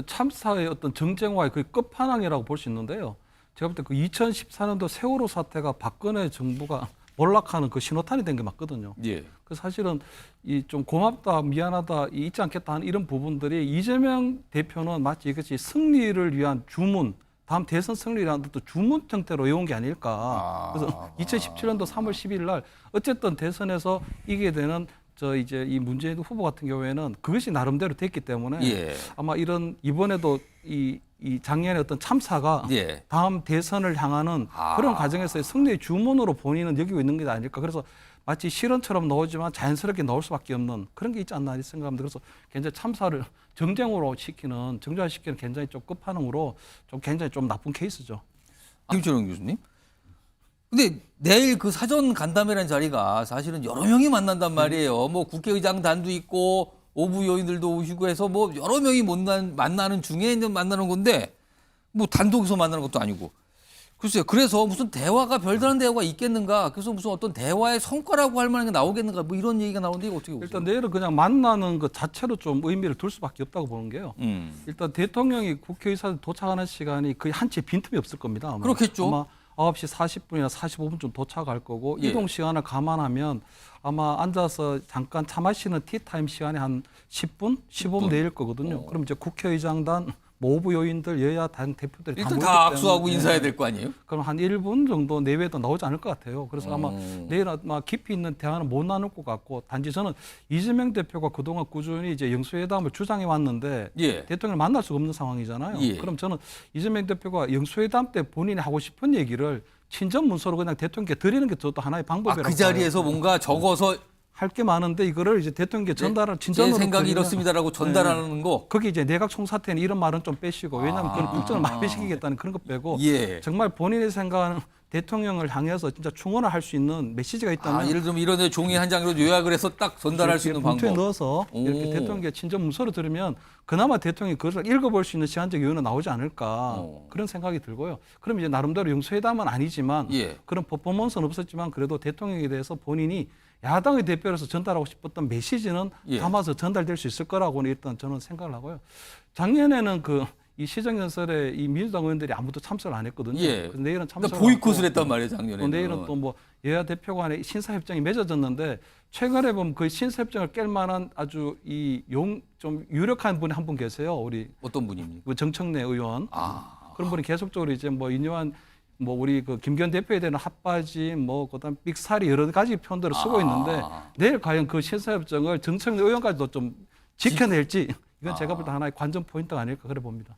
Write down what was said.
참사의 어떤 정쟁화의 거의 끝판왕이라고 볼 수 있는데요. 제가 볼 때 그 2014년도 세월호 사태가 박근혜 정부가 몰락하는 그 신호탄이 된 게 맞거든요. 예. 그 사실은 이 좀 고맙다, 미안하다, 잊지 않겠다 하는 이런 부분들이 이재명 대표는 마치 이것이 승리를 위한 주문, 다음 대선 승리를 위한 또 주문 형태로 외운 게 아닐까. 그래서 2017년도 3월 10일 날 어쨌든 대선에서 이기게 되는 이제 이 문재인 후보 같은 경우에는 그것이 나름대로 됐기 때문에 예. 아마 이런 이번에도 이 작년에 어떤 참사가 예. 다음 대선을 향하는 그런 과정에서의 승리의 주문으로 본인은 여기고 있는 게 아닐까. 그래서 마치 실언처럼 나오지만 자연스럽게 나올 수밖에 없는 그런 게 있지 않나 생각합니다. 그래서 굉장히 참사를 정쟁화시키는 굉장히 좀 끝판왕으로 좀 굉장히 좀 나쁜 케이스죠. 김철용 교수님. 근데 내일 그 사전 간담회라는 자리가 사실은 여러 명이 만난단 말이에요. 뭐 국회의장 단도 있고 오부 요인들도 오시고 해서 뭐 여러 명이 만나는 중에 만나는 건데 뭐 단독에서 만나는 것도 아니고. 글쎄요. 그래서 무슨 대화가 별다른 대화가 있겠는가? 그래서 무슨 어떤 대화의 성과라고 할 만한 게 나오겠는가? 뭐 이런 얘기가 나오는데 이거 어떻게 보세요? 일단 내일은 그냥 만나는 것 자체로 좀 의미를 둘 수밖에 없다고 보는 게요. 일단 대통령이 국회의사들 도착하는 시간이 거의 한 채 빈틈이 없을 겁니다. 아마. 그렇겠죠. 아마 9시 40분이나 45분쯤 도착할 거고 예. 이동 시간을 감안하면 아마 앉아서 잠깐 차 마시는 티타임 시간이 한 10분, 15분 내일 거거든요. 그럼 이제 국회의장단 모부 요인들 여야 당 대표들이 일단 모이기 다 악수하고 때문에 인사해야 될 거 아니에요? 그럼 한 1분 정도 내외도 나오지 않을 것 같아요. 그래서 아마 내일 아마 깊이 있는 대화는 못 나눌 것 같고 단지 저는 이재명 대표가 그동안 꾸준히 이제 영수회담을 주장해 왔는데 예. 대통령을 만날 수가 없는 상황이잖아요. 예. 그럼 저는 이재명 대표가 영수회담 때 본인이 하고 싶은 얘기를 친전 문서로 그냥 대통령께 드리는 게 저도 하나의 방법이라고 그 자리에서 뭔가 적어서 할 게 많은데 이거를 이제 대통령께 전달을 제 친전으로 생각이 드리면 이렇습니다라고 전달하는 거. 거기 이제 내각 총사태는 이런 말은 좀 빼시고 왜냐하면 그건 국정을 마비시키겠다는 그런 거 빼고 예. 정말 본인의 생각하는 대통령을 향해서 진짜 충원을 할 수 있는 메시지가 있다면 예를 들면 이런 종이 한 장으로 요약을 해서 딱 전달할 수 있는 봉투에 방법. 넣어서 이렇게 대통령께 친전 문서로 들으면 그나마 대통령이 그것을 읽어볼 수 있는 시간적 여유는 나오지 않을까 그런 생각이 들고요. 그럼 이제 나름대로 영수회담은 아니지만 예. 그런 퍼포먼스는 없었지만 그래도 대통령에 대해서 본인이 야당의 대표로서 전달하고 싶었던 메시지는 예. 담아서 전달될 수 있을 거라고는 일단 저는 생각을 하고요. 작년에는 이 시정연설에 이 민주당 의원들이 아무도 참석을 안 했거든요. 예. 그래서 내일은 참석을 보이콧을 했단 말이에요, 작년에. 또 내일은 또 뭐 여야 대표 간의 신사협정이 맺어졌는데 최근에 보면 그 신사협정을 깰 만한 아주 좀 유력한 분이 한 분 계세요. 우리 어떤 분입니까? 정청래 의원. 그런 분이 계속적으로 이제 뭐 인요한 우리 그 김기현 대표에 대한 핫바지 그다음 삑사리 여러 가지 표현들을 쓰고 있는데 내일 과연 그 신사협정을 정청래 의원까지도 좀 지켜낼지 이건 제가 볼 때 하나의 관전 포인트가 아닐까 그래 봅니다.